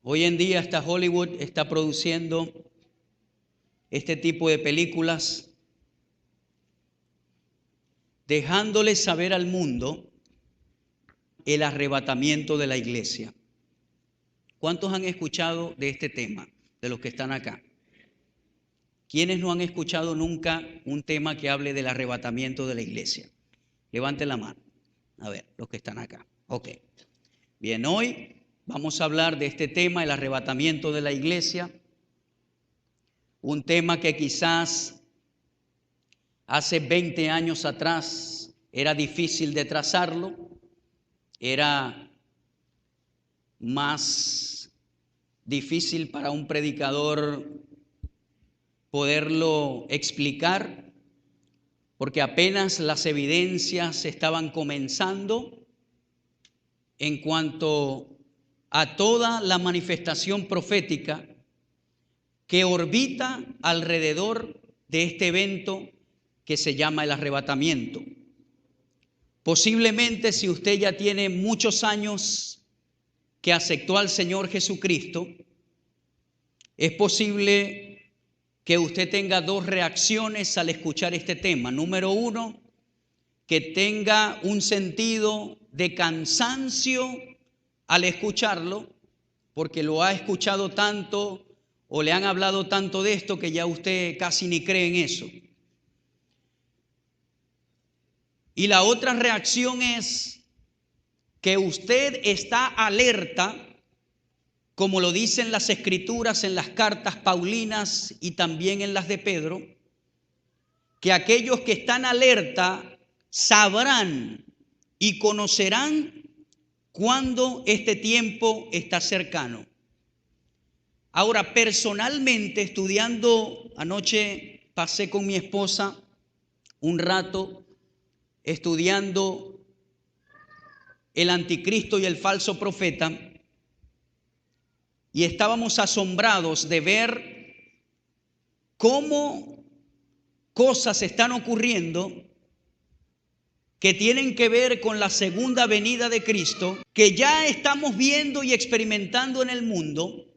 Hoy en día hasta Hollywood está produciendo este tipo de películas, dejándole saber al mundo el arrebatamiento de la iglesia. ¿Cuántos han escuchado de este tema, de los que están acá? ¿Quiénes no han escuchado nunca un tema que hable del arrebatamiento de la iglesia? Levanten la mano. A ver, los que están acá. Ok. Bien, hoy vamos a hablar de este tema, el arrebatamiento de la iglesia. Un tema que quizás hace 20 años atrás era difícil de trazarlo, era más difícil para un predicador poderlo explicar, porque apenas las evidencias estaban comenzando en cuanto a toda la manifestación profética que orbita alrededor de este evento que se llama el arrebatamiento. Posiblemente, si usted ya tiene muchos años que aceptó al Señor Jesucristo, es posible que usted tenga dos reacciones al escuchar este tema. Número uno, que tenga un sentido de cansancio al escucharlo, porque lo ha escuchado tanto o le han hablado tanto de esto que ya usted casi ni cree en eso. Y la otra reacción es que usted está alerta, como lo dicen las escrituras en las cartas paulinas y también en las de Pedro, que aquellos que están alerta sabrán y conocerán cuando este tiempo está cercano. Ahora, personalmente, estudiando, anoche pasé con mi esposa un rato estudiando el anticristo y el falso profeta, y estábamos asombrados de ver cómo cosas están ocurriendo que tienen que ver con la segunda venida de Cristo, que ya estamos viendo y experimentando en el mundo,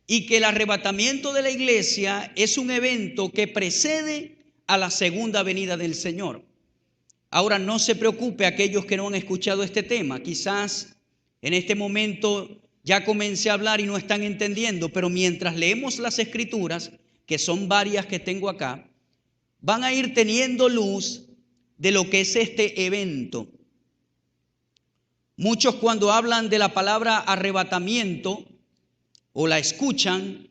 y que el arrebatamiento de la iglesia es un evento que precede a la segunda venida del Señor. Ahora, no se preocupe aquellos que no han escuchado este tema. Quizás en este momento ya comencé a hablar y no están entendiendo, pero mientras leemos las escrituras, que son varias que tengo acá, van a ir teniendo luz de lo que es este evento. Muchos, cuando hablan de la palabra arrebatamiento o la escuchan,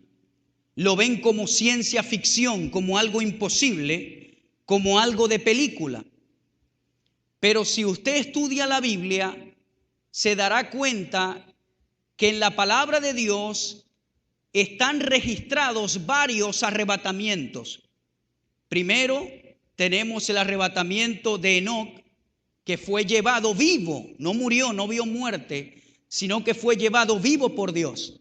lo ven como ciencia ficción, como algo imposible, como algo de película. Pero si usted estudia la Biblia, se dará cuenta que en la palabra de Dios están registrados varios arrebatamientos. Primero tenemos el arrebatamiento de Enoc, que fue llevado vivo, no murió, no vio muerte, sino que fue llevado vivo por Dios.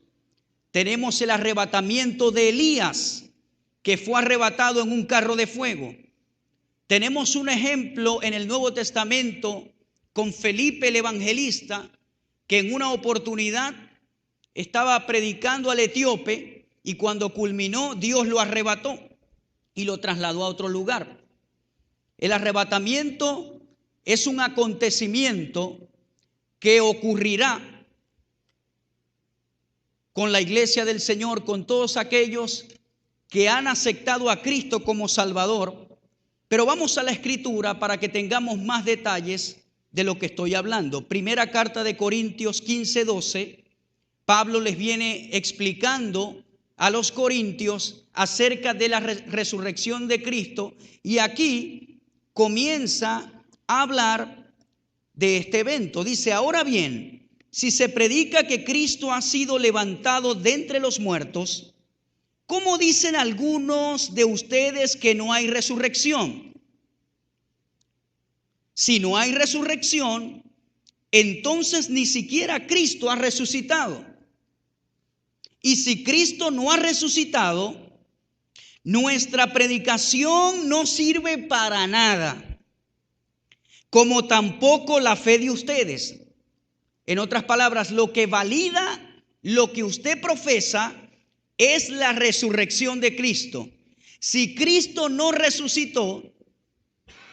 Tenemos el arrebatamiento de Elías, que fue arrebatado en un carro de fuego. Tenemos un ejemplo en el Nuevo Testamento con Felipe el Evangelista, que en una oportunidad estaba predicando al etíope y cuando culminó, Dios lo arrebató y lo trasladó a otro lugar. El arrebatamiento es un acontecimiento que ocurrirá con la iglesia del Señor, con todos aquellos que han aceptado a Cristo como Salvador. Pero vamos a la escritura para que tengamos más detalles de lo que estoy hablando. Primera carta de Corintios 15:12, Pablo les viene explicando a los corintios acerca de la resurrección de Cristo, y aquí comienza a hablar de este evento. Dice: ahora bien, si se predica que Cristo ha sido levantado de entre los muertos, ¿cómo dicen algunos de ustedes que no hay resurrección? Si no hay resurrección, entonces ni siquiera Cristo ha resucitado. Y si Cristo no ha resucitado, nuestra predicación no sirve para nada, como tampoco la fe de ustedes. En otras palabras, lo que valida lo que usted profesa es la resurrección de Cristo. Si Cristo no resucitó,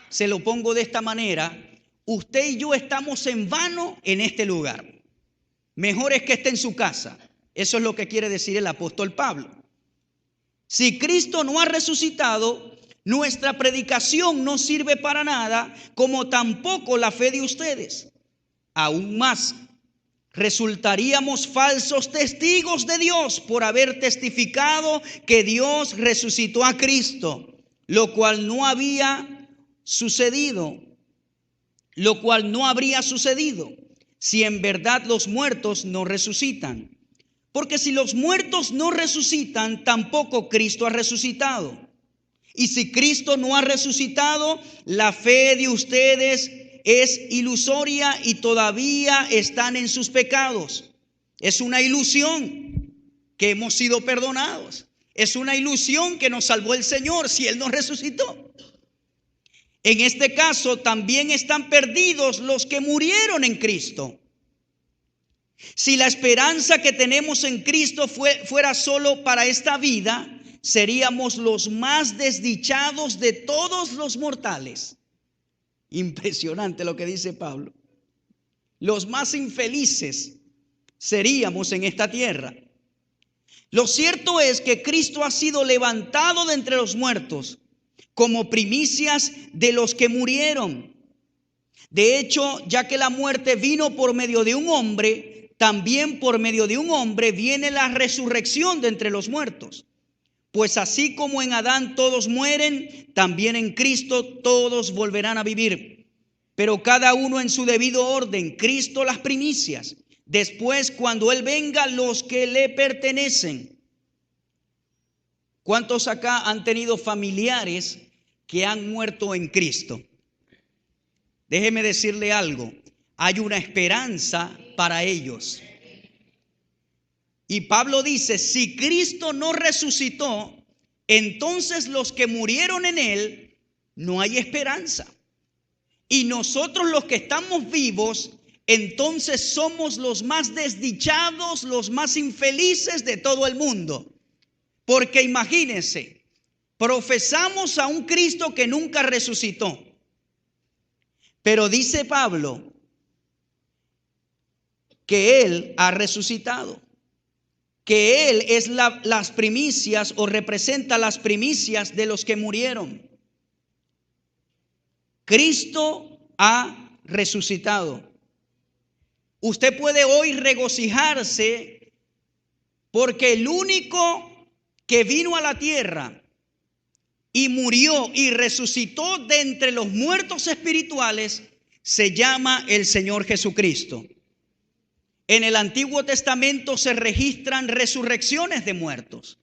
se lo pongo de esta manera, usted y yo estamos en vano en este lugar. Mejor es que esté en su casa. Eso es lo que quiere decir el apóstol Pablo. Si Cristo no ha resucitado, nuestra predicación no sirve para nada, como tampoco la fe de ustedes. Aún más, resultaríamos falsos testigos de Dios por haber testificado que Dios resucitó a Cristo, lo cual no habría sucedido si en verdad los muertos no resucitan. Porque si los muertos no resucitan, tampoco Cristo ha resucitado. Y si Cristo no ha resucitado, la fe de ustedes es ilusoria y todavía están en sus pecados. Es una ilusión que hemos sido perdonados. Es una ilusión que nos salvó el Señor si Él nos resucitó. En este caso también están perdidos los que murieron en Cristo. Si la esperanza que tenemos en Cristo fuera solo para esta vida, seríamos los más desdichados de todos los mortales. Impresionante lo que dice Pablo. Los más infelices seríamos en esta tierra. Lo cierto es que Cristo ha sido levantado de entre los muertos como primicias de los que murieron. De hecho, ya que la muerte vino por medio de un hombre, también por medio de un hombre viene la resurrección de entre los muertos. Pues así como en Adán todos mueren, también en Cristo todos volverán a vivir. Pero cada uno en su debido orden, Cristo las primicias. Después, cuando Él venga, los que le pertenecen. ¿Cuántos acá han tenido familiares que han muerto en Cristo? Déjeme decirle algo. Hay una esperanza para ellos. Y Pablo dice, si Cristo no resucitó, entonces los que murieron en Él, no hay esperanza. Y nosotros los que estamos vivos, entonces somos los más desdichados, los más infelices de todo el mundo. Porque imagínense, profesamos a un Cristo que nunca resucitó. Pero dice Pablo que Él ha resucitado, que Él es las primicias o representa las primicias de los que murieron. Cristo ha resucitado. Usted puede hoy regocijarse porque el único que vino a la tierra y murió y resucitó de entre los muertos espirituales se llama el Señor Jesucristo. En el Antiguo Testamento se registran resurrecciones de muertos.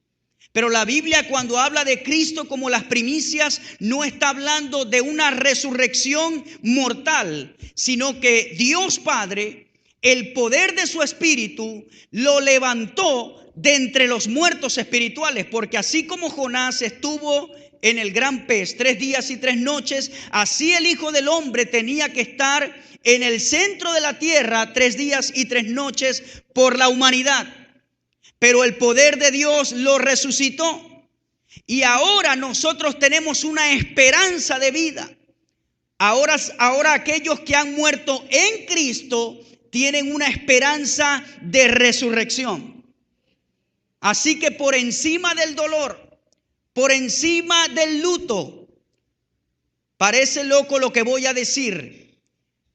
Pero la Biblia, cuando habla de Cristo como las primicias, no está hablando de una resurrección mortal, sino que Dios Padre, el poder de su Espíritu, lo levantó de entre los muertos espirituales. Porque así como Jonás estuvo en el gran pez 3 días y 3 noches, así el Hijo del Hombre tenía que estar en el centro de la tierra 3 días y 3 noches por la humanidad. Pero el poder de Dios lo resucitó. Y ahora nosotros tenemos una esperanza de vida. Ahora aquellos que han muerto en Cristo tienen una esperanza de resurrección. Así que por encima del dolor, por encima del luto, parece loco lo que voy a decir,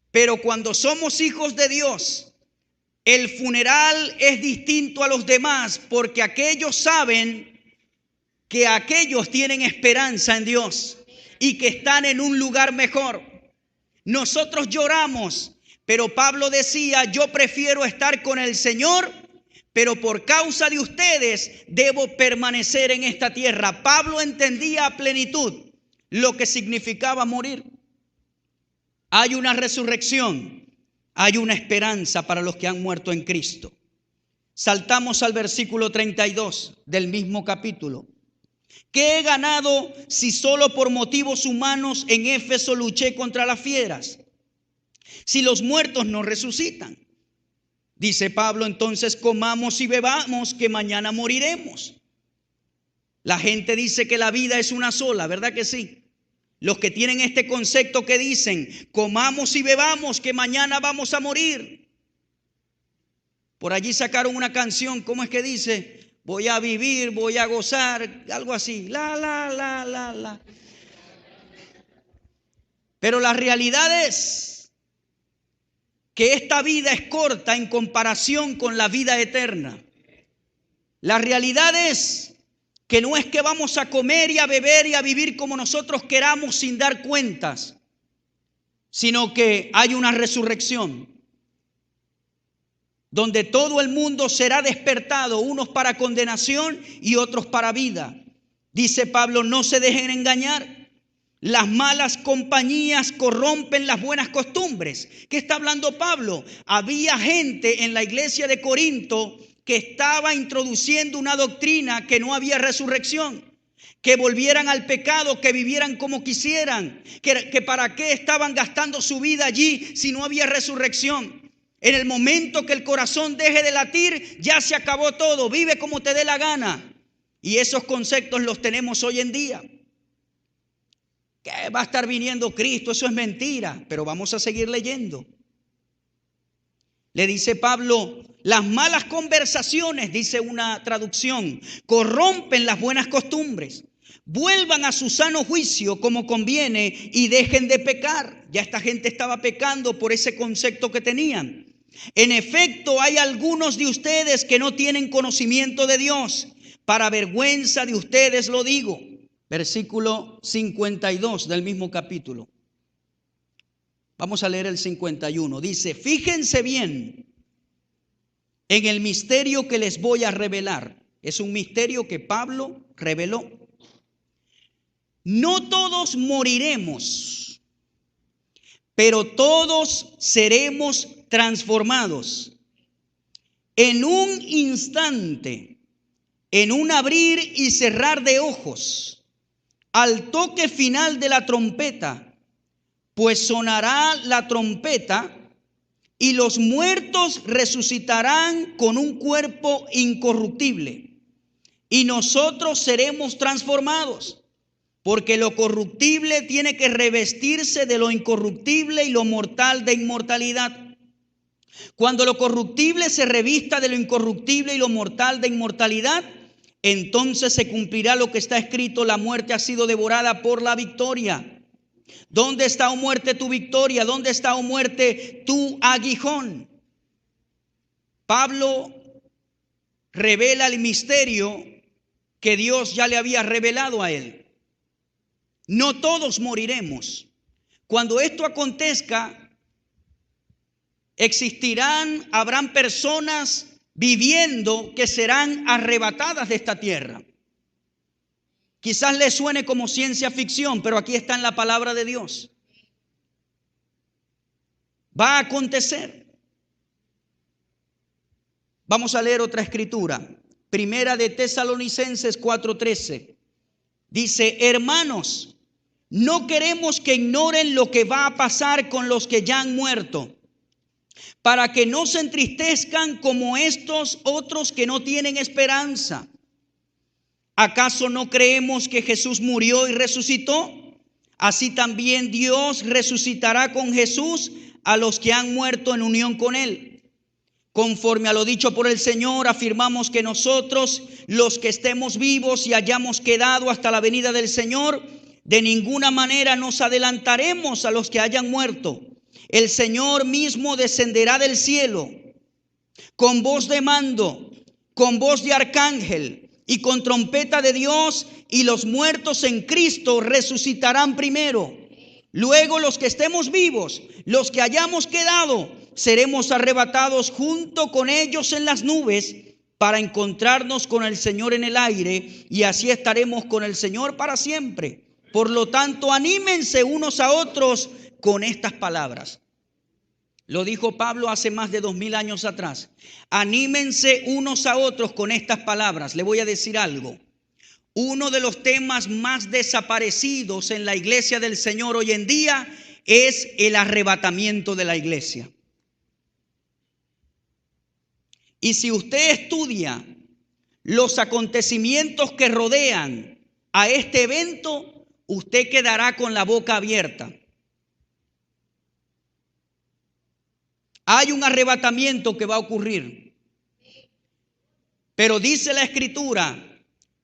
pero cuando somos hijos de Dios, el funeral es distinto a los demás, porque aquellos saben que aquellos tienen esperanza en Dios y que están en un lugar mejor. Nosotros lloramos, pero Pablo decía, yo prefiero estar con el Señor, pero por causa de ustedes debo permanecer en esta tierra. Pablo entendía a plenitud lo que significaba morir. Hay una resurrección, hay una esperanza para los que han muerto en Cristo. Saltamos al versículo 32 del mismo capítulo. ¿Qué he ganado si solo por motivos humanos en Éfeso luché contra las fieras? Si los muertos no resucitan. Dice Pablo, entonces comamos y bebamos, que mañana moriremos. La gente dice que la vida es una sola, ¿verdad que sí? Los que tienen este concepto que dicen, comamos y bebamos, que mañana vamos a morir. Por allí sacaron una canción, ¿cómo es que dice? Voy a vivir, voy a gozar, algo así. La. Pero la realidad es que esta vida es corta en comparación con la vida eterna. La realidad es que no es que vamos a comer y a beber y a vivir como nosotros queramos sin dar cuentas, sino que hay una resurrección donde todo el mundo será despertado, unos para condenación y otros para vida. Dice Pablo, no se dejen engañar. Las malas compañías corrompen las buenas costumbres. ¿Qué está hablando Pablo? Había gente en la iglesia de Corinto que estaba introduciendo una doctrina que no había resurrección, que volvieran al pecado, que vivieran como quisieran, que para qué estaban gastando su vida allí si no había resurrección. En el momento que el corazón deje de latir, ya se acabó todo, vive como te dé la gana. Y esos conceptos los tenemos hoy en día. Que va a estar viniendo Cristo, eso es mentira, pero vamos a seguir leyendo. Le dice Pablo, las malas conversaciones, dice una traducción, corrompen las buenas costumbres. Vuelvan a su sano juicio como conviene y dejen de pecar. Ya esta gente estaba pecando por ese concepto que tenían. En efecto, hay algunos de ustedes que no tienen conocimiento de Dios. Para vergüenza de ustedes lo digo. Versículo 52 del mismo capítulo. Vamos a leer el 51. Dice, fíjense bien en el misterio que les voy a revelar. Es un misterio que Pablo reveló. No todos moriremos, pero todos seremos transformados. En un instante, en un abrir y cerrar de ojos, al toque final de la trompeta, pues sonará la trompeta y los muertos resucitarán con un cuerpo incorruptible y nosotros seremos transformados, porque lo corruptible tiene que revestirse de lo incorruptible y lo mortal de inmortalidad. Cuando lo corruptible se revista de lo incorruptible y lo mortal de inmortalidad, entonces se cumplirá lo que está escrito, la muerte ha sido devorada por la victoria. ¿Dónde está, oh muerte, tu victoria? ¿Dónde está, oh muerte, tu aguijón? Pablo revela el misterio que Dios ya le había revelado a él. No todos moriremos. Cuando esto acontezca, habrán personas viviendo que serán arrebatadas de esta tierra. Quizás les suene como ciencia ficción, pero aquí está en la palabra de Dios. Va a acontecer. Vamos a leer otra escritura. Primera de Tesalonicenses 4:13. Dice, hermanos, no queremos que ignoren lo que va a pasar con los que ya han muerto, para que no se entristezcan como estos otros que no tienen esperanza. ¿Acaso no creemos que Jesús murió y resucitó? Así también Dios resucitará con Jesús a los que han muerto en unión con Él. Conforme a lo dicho por el Señor, afirmamos que nosotros, los que estemos vivos y hayamos quedado hasta la venida del Señor, de ninguna manera nos adelantaremos a los que hayan muerto. El Señor mismo descenderá del cielo con voz de mando, con voz de arcángel y con trompeta de Dios, y los muertos en Cristo resucitarán primero. Luego los que estemos vivos, los que hayamos quedado, seremos arrebatados junto con ellos en las nubes para encontrarnos con el Señor en el aire, y así estaremos con el Señor para siempre. Por lo tanto, anímense unos a otros con estas palabras. Lo dijo Pablo hace más de 2000 años atrás. Anímense unos a otros con estas palabras. Le voy a decir algo. Uno de los temas más desaparecidos en la iglesia del Señor hoy en día es el arrebatamiento de la iglesia. Y si usted estudia los acontecimientos que rodean a este evento, usted quedará con la boca abierta. Hay un arrebatamiento que va a ocurrir. Pero dice la Escritura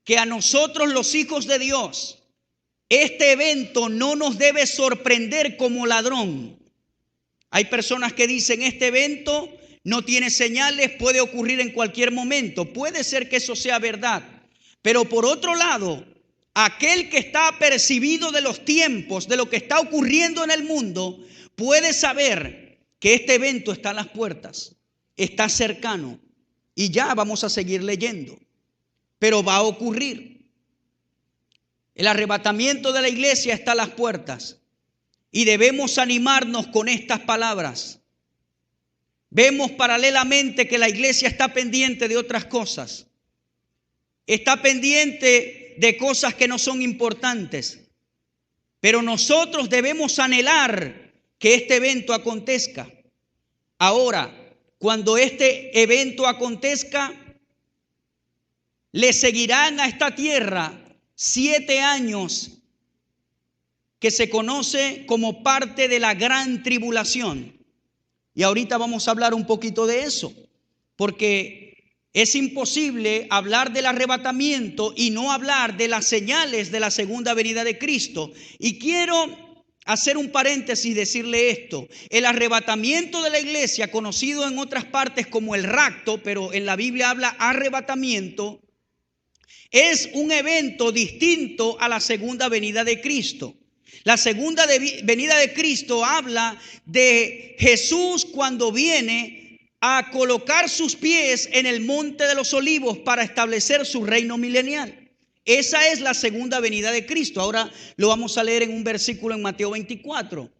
que a nosotros los hijos de Dios, este evento no nos debe sorprender como ladrón. Hay personas que dicen, este evento no tiene señales, puede ocurrir en cualquier momento. Puede ser que eso sea verdad. Pero por otro lado, aquel que está apercibido de los tiempos, de lo que está ocurriendo en el mundo, puede saber que este evento está a las puertas, está cercano. Y ya vamos a seguir leyendo. Pero va a ocurrir. El arrebatamiento de la iglesia está a las puertas. Y debemos animarnos con estas palabras. Vemos paralelamente que la iglesia está pendiente de otras cosas. Está pendiente de cosas que no son importantes. Pero nosotros debemos anhelar que este evento acontezca. Ahora, cuando este evento acontezca, le seguirán a esta tierra 7 años que se conoce como parte de la gran tribulación. Y ahorita vamos a hablar un poquito de eso, porque es imposible hablar del arrebatamiento y no hablar de las señales de la segunda venida de Cristo. Y quiero hacer un paréntesis y decirle esto. El arrebatamiento de la iglesia, conocido en otras partes como el rapto, pero en la Biblia habla arrebatamiento, es un evento distinto a la segunda venida de Cristo. La segunda venida de Cristo habla de Jesús cuando viene a colocar sus pies en el monte de los olivos para establecer su reino milenial. Esa es la segunda venida de Cristo. Ahora lo vamos a leer en un versículo en Mateo 24.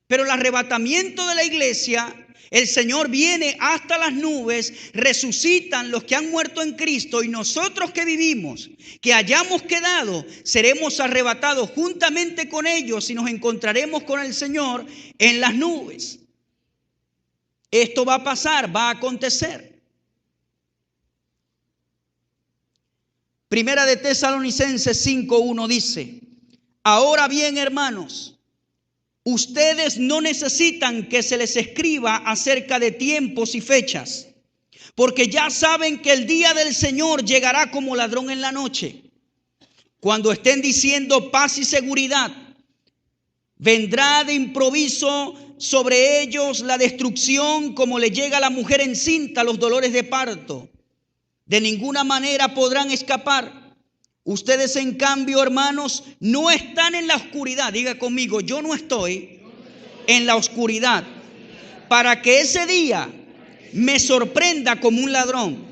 Pero el arrebatamiento de la iglesia, el Señor viene hasta las nubes, resucitan los que han muerto en Cristo y nosotros que vivimos, que hayamos quedado, seremos arrebatados juntamente con ellos y nos encontraremos con el Señor en las nubes. Esto va a pasar, va a acontecer. Primera de Tesalonicenses 5:1 dice: ahora bien, hermanos, ustedes no necesitan que se les escriba acerca de tiempos y fechas, porque ya saben que el día del Señor llegará como ladrón en la noche. Cuando estén diciendo paz y seguridad, vendrá de improviso sobre ellos la destrucción, como le llega a la mujer encinta los dolores de parto. De ninguna manera podrán escapar. Ustedes, en cambio, hermanos, no están en la oscuridad. Diga conmigo, yo no estoy en la oscuridad, para que ese día me sorprenda como un ladrón.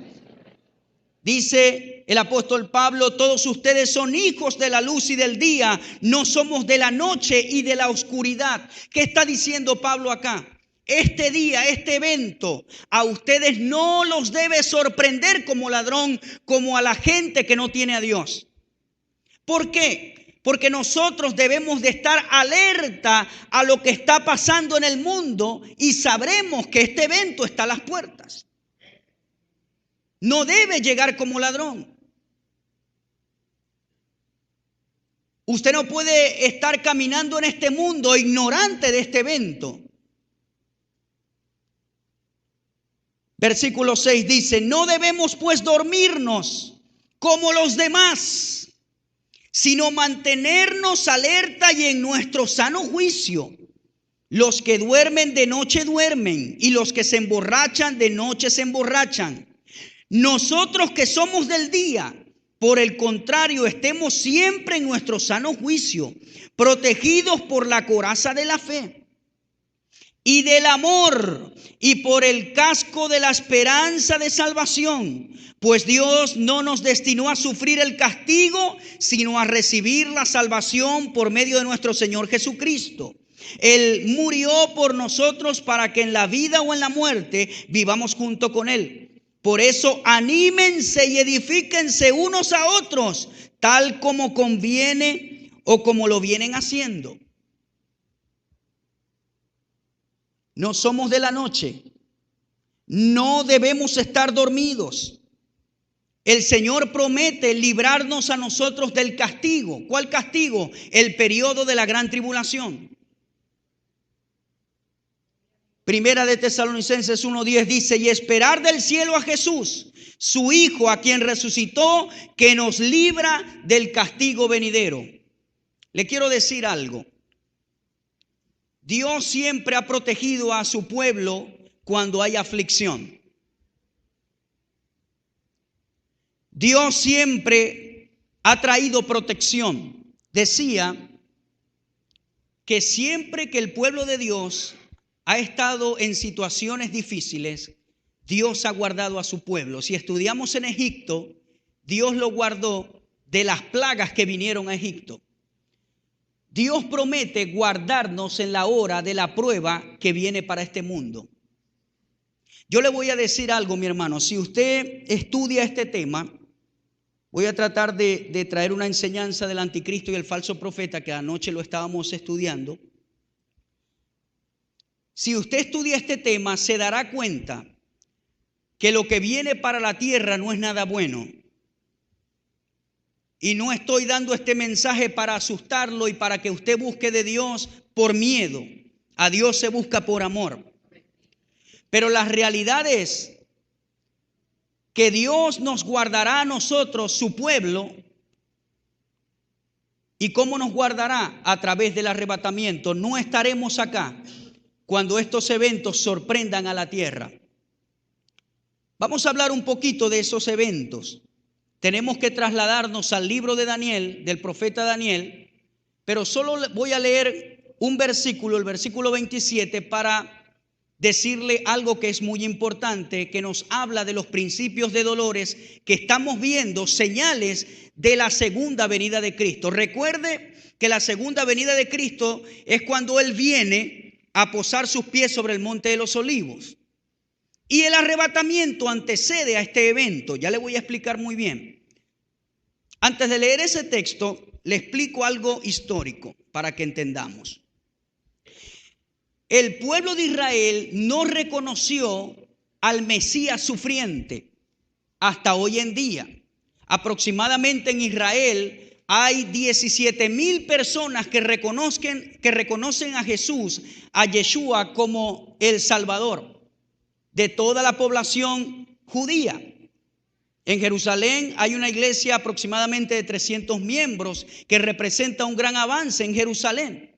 Dice el apóstol Pablo: todos ustedes son hijos de la luz y del día, no somos de la noche y de la oscuridad. ¿Qué está diciendo Pablo acá? Este día, este evento, a ustedes no los debe sorprender como ladrón, como a la gente que no tiene a Dios. ¿Por qué? Porque nosotros debemos de estar alerta a lo que está pasando en el mundo y sabremos que este evento está a las puertas. No debe llegar como ladrón. Usted no puede estar caminando en este mundo ignorante de este evento. Versículo 6 dice: no debemos pues dormirnos como los demás, sino mantenernos alerta y en nuestro sano juicio. Los que duermen de noche duermen, y los que se emborrachan de noche se emborrachan. Nosotros que somos del día, por el contrario, estemos siempre en nuestro sano juicio, protegidos por la coraza de la fe y del amor, y por el casco de la esperanza de salvación. Pues Dios no nos destinó a sufrir el castigo, sino a recibir la salvación por medio de nuestro Señor Jesucristo. Él murió por nosotros para que en la vida o en la muerte vivamos junto con Él. Por eso anímense y edifíquense unos a otros, tal como conviene o como lo vienen haciendo. No somos de la noche no debemos estar dormidos. El Señor promete librarnos a nosotros del castigo. ¿Cuál castigo? El periodo de la gran tribulación. Primera de Tesalonicenses 1:10 dice: y esperar del cielo a Jesús, su Hijo, a quien resucitó, que nos libra del castigo venidero. Le quiero decir algo. Dios siempre ha protegido a su pueblo cuando hay aflicción. Dios siempre ha traído protección. Decía que siempre que el pueblo de Dios ha estado en situaciones difíciles, Dios ha guardado a su pueblo. Si estudiamos en Egipto, Dios lo guardó de las plagas que vinieron a Egipto. Dios promete guardarnos en la hora de la prueba que viene para este mundo. Yo le voy a decir algo, mi hermano. Si usted estudia este tema, voy a tratar de traer una enseñanza del anticristo y el falso profeta que anoche lo estábamos estudiando. Si usted estudia este tema, se dará cuenta que lo que viene para la tierra no es nada bueno. Y no estoy dando este mensaje para asustarlo y para que usted busque de Dios por miedo. A Dios se busca por amor. Pero la realidad es que Dios nos guardará a nosotros, su pueblo. ¿Y cómo nos guardará? A través del arrebatamiento. No estaremos acá cuando estos eventos sorprendan a la tierra. Vamos a hablar un poquito de esos eventos. Tenemos que trasladarnos al libro de Daniel, del profeta Daniel, pero solo voy a leer un versículo, el versículo 27, para decirle algo que es muy importante, que nos habla de los principios de dolores que estamos viendo, señales de la segunda venida de Cristo. Recuerde que la segunda venida de Cristo es cuando Él viene a posar sus pies sobre el monte de los olivos. Y el arrebatamiento antecede a este evento. Ya le voy a explicar muy bien. Antes de leer ese texto, le explico algo histórico para que entendamos. El pueblo de Israel no reconoció al Mesías sufriente hasta hoy en día. Aproximadamente en Israel hay 17,000 personas que reconocen a Jesús, a Yeshua, como el Salvador de toda la población judía. En Jerusalén hay una iglesia aproximadamente de 300 miembros que representa un gran avance en Jerusalén.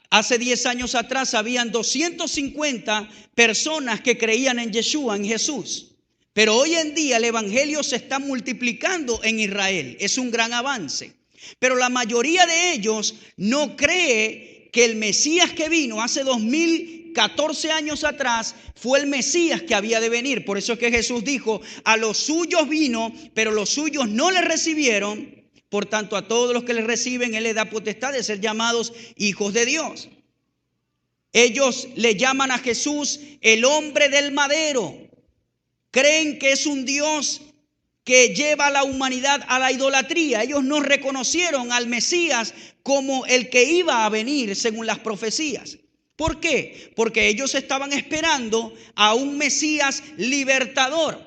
Hace 10 años atrás habían 250 personas que creían en Yeshua, en Jesús. Pero hoy en día el evangelio se está multiplicando en Israel. Es un gran avance. Pero la mayoría de ellos no cree que el Mesías que vino hace 2014 años atrás fue el Mesías que había de venir. Por eso es que Jesús dijo: a los suyos vino, pero los suyos no le recibieron. Por tanto, a todos los que le reciben, Él les da potestad de ser llamados hijos de Dios. Ellos le llaman a Jesús el hombre del madero. Creen que es un Dios que lleva a la humanidad a la idolatría. Ellos no reconocieron al Mesías como el que iba a venir según las profecías. ¿Por qué? Porque ellos estaban esperando a un Mesías libertador,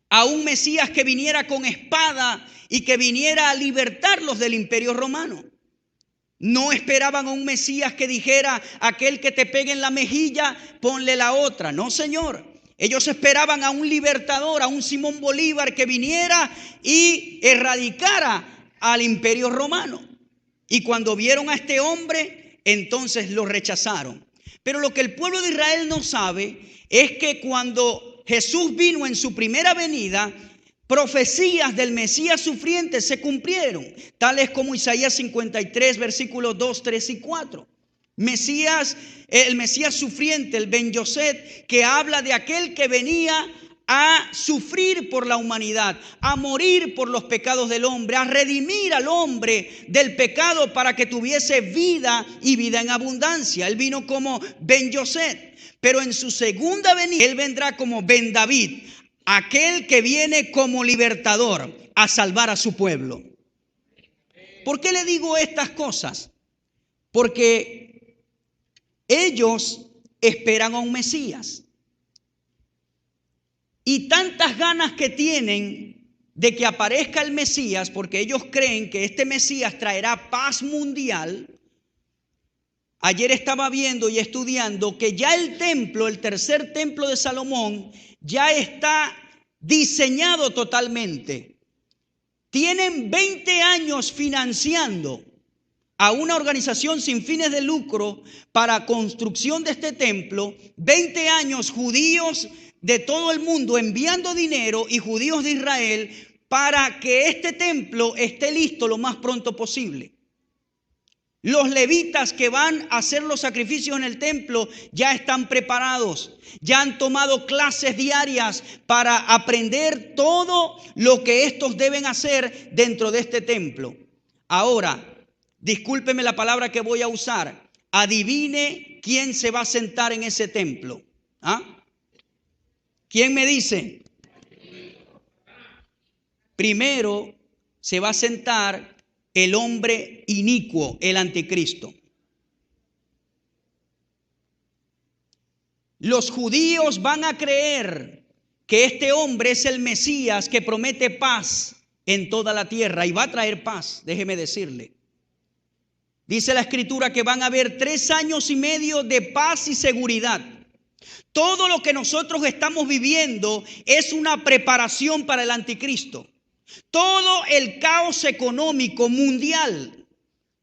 a un Mesías que viniera con espada y que viniera a libertarlos del imperio romano. No esperaban a un Mesías que dijera: aquel que te pegue en la mejilla, ponle la otra. No, Señor. Ellos esperaban a un libertador, a un Simón Bolívar que viniera y erradicara al imperio romano. Y cuando vieron a este hombre, entonces lo rechazaron. Pero lo que el pueblo de Israel no sabe es que cuando Jesús vino en su primera venida, profecías del Mesías sufriente se cumplieron, tales como Isaías 53, versículos 2, 3 y 4. El Mesías sufriente, el Ben Yosef, que habla de aquel que venía a sufrir por la humanidad, a morir por los pecados del hombre, a redimir al hombre del pecado para que tuviese vida y vida en abundancia. Él vino como Ben Yosef, pero en su segunda venida Él vendrá como Ben David, aquel que viene como libertador a salvar a su pueblo. ¿Por qué le digo estas cosas? Porque ellos esperan a un Mesías. y tantas ganas que tienen de que aparezca el Mesías, porque ellos creen que este Mesías traerá paz mundial. Ayer estaba viendo y estudiando que ya el templo, el tercer templo de Salomón, ya está diseñado totalmente. Tienen 20 años financiando a una organización sin fines de lucro para construcción de este templo. 20 años judíos de todo el mundo enviando dinero y judíos de Israel para que este templo esté listo lo más pronto posible. Los levitas que van a hacer los sacrificios en el templo ya están preparados, ya han tomado clases diarias para aprender todo lo que estos deben hacer dentro de este templo. Ahora, discúlpeme la palabra que voy a usar, adivine quién se va a sentar en ese templo. ¿Ah? ¿Quién me dice? Primero se va a sentar el hombre inicuo, el anticristo. Los judíos van a creer que este hombre es el Mesías que promete paz en toda la tierra y va a traer paz, déjeme decirle. Dice la Escritura que van a haber 3 años y medio de paz y seguridad. Todo lo que nosotros estamos viviendo es una preparación para el anticristo. Todo el caos económico mundial,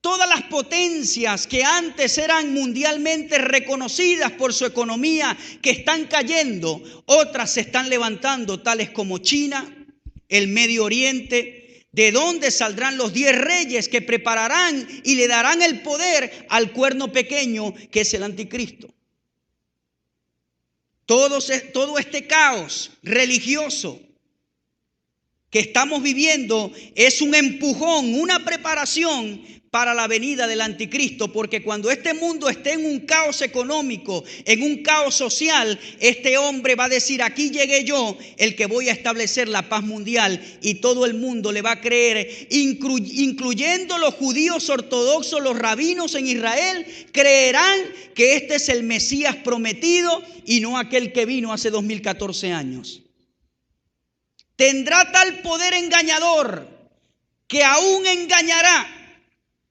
todas las potencias que antes eran mundialmente reconocidas por su economía, que están cayendo, otras se están levantando, tales como China, el Medio Oriente, de donde saldrán los 10 reyes que prepararán y le darán el poder al cuerno pequeño que es el anticristo. Todo este caos religioso que estamos viviendo es un empujón, una preparación para la venida del anticristo, porque cuando este mundo esté en un caos económico, en un caos social, este hombre va a decir: aquí llegué yo, el que voy a establecer la paz mundial, y todo el mundo le va a creer, incluyendo los judíos ortodoxos, los rabinos en Israel, creerán que este es el Mesías prometido y no aquel que vino hace 2014 años. Tendrá tal poder engañador que aún engañará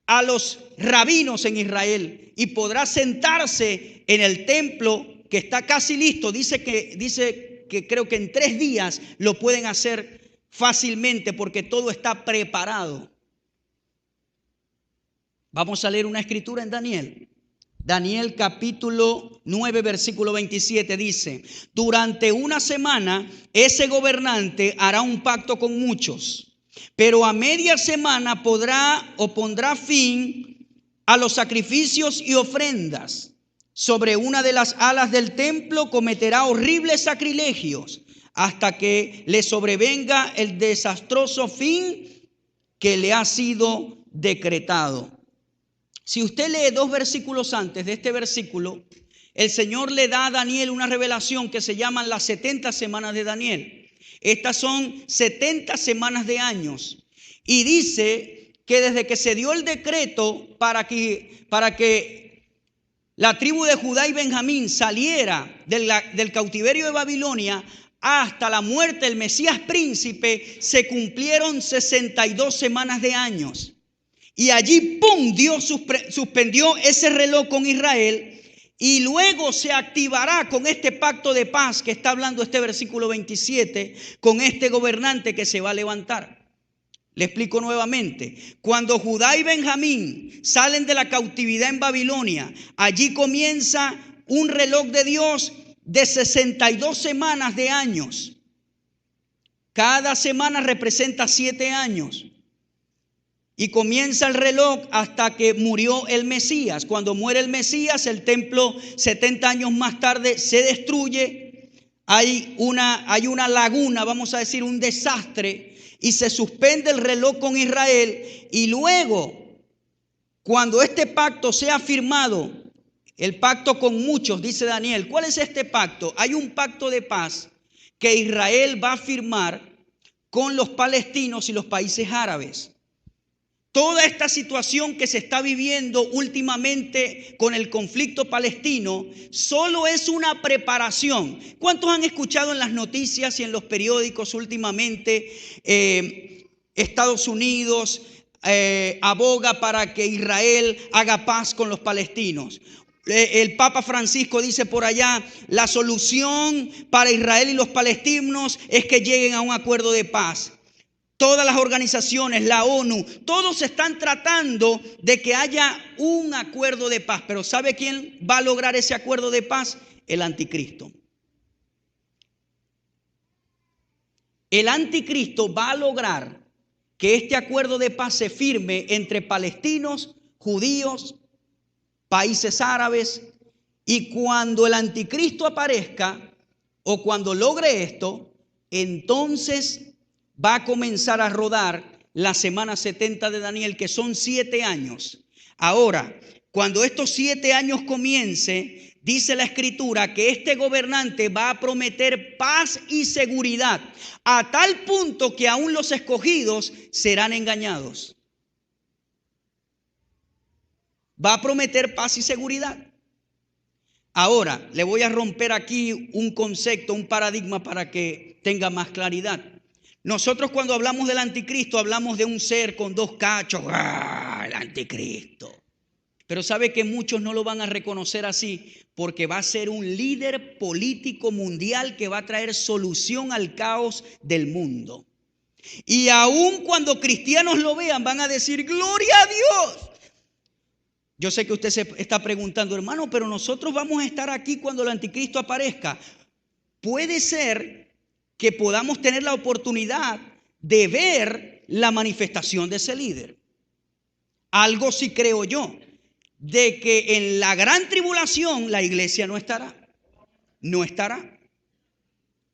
a los rabinos en Israel y podrá sentarse en el templo que está casi listo. Dice que creo que en 3 días lo pueden hacer fácilmente porque todo está preparado. Vamos a leer una escritura en Daniel. Daniel capítulo 9 versículo 27 dice: durante una semana ese gobernante hará un pacto con muchos, pero a media semana pondrá fin a los sacrificios y ofrendas. Sobre una de las alas del templo cometerá horribles sacrilegios hasta que le sobrevenga el desastroso fin que le ha sido decretado. Si usted lee 2 versículos antes de este versículo, el Señor le da a Daniel una revelación que se llaman las 70 semanas de Daniel. Estas son 70 semanas de años. Y dice que desde que se dio el decreto para que la tribu de Judá y Benjamín saliera del cautiverio de Babilonia hasta la muerte del Mesías príncipe, se cumplieron 62 semanas de años. Y allí, ¡pum!, Dios suspendió ese reloj con Israel y luego se activará con este pacto de paz que está hablando este versículo 27, con este gobernante que se va a levantar. Le explico nuevamente. Cuando Judá y Benjamín salen de la cautividad en Babilonia, allí comienza un reloj de Dios de 62 semanas de años. Cada semana representa 7 años. Y comienza el reloj hasta que murió el Mesías. Cuando muere el Mesías, el templo 70 años más tarde se destruye. Hay una laguna, vamos a decir, un desastre. Y se suspende el reloj con Israel. Y luego, cuando este pacto sea firmado, el pacto con muchos, dice Daniel. ¿Cuál es este pacto? Hay un pacto de paz que Israel va a firmar con los palestinos y los países árabes. Toda esta situación que se está viviendo últimamente con el conflicto palestino solo es una preparación. ¿Cuántos han escuchado en las noticias y en los periódicos últimamente Estados Unidos aboga para que Israel haga paz con los palestinos? El Papa Francisco dice por allá, la solución para Israel y los palestinos es que lleguen a un acuerdo de paz. Todas las organizaciones, la ONU, todos están tratando de que haya un acuerdo de paz. Pero ¿sabe quién va a lograr ese acuerdo de paz? El anticristo. El anticristo va a lograr que este acuerdo de paz se firme entre palestinos, judíos, países árabes. Y cuando el anticristo aparezca o cuando logre esto, entonces va a comenzar a rodar la semana 70 de Daniel, que son 7 años. Ahora, cuando estos 7 años comience, dice la Escritura que este gobernante va a prometer paz y seguridad, a tal punto que aún los escogidos serán engañados. Va a prometer paz y seguridad. Ahora, le voy a romper aquí un concepto, un paradigma para que tenga más claridad. Nosotros cuando hablamos del anticristo hablamos de un ser con 2 cachos. ¡Ah, el anticristo! Pero sabe que muchos no lo van a reconocer así porque va a ser un líder político mundial que va a traer solución al caos del mundo. Y aun cuando cristianos lo vean van a decir ¡gloria a Dios! Yo sé que usted se está preguntando, hermano, pero nosotros vamos a estar aquí cuando el anticristo aparezca. Puede ser que podamos tener la oportunidad de ver la manifestación de ese líder. Algo sí creo yo, de que en la gran tribulación la iglesia no estará. No estará.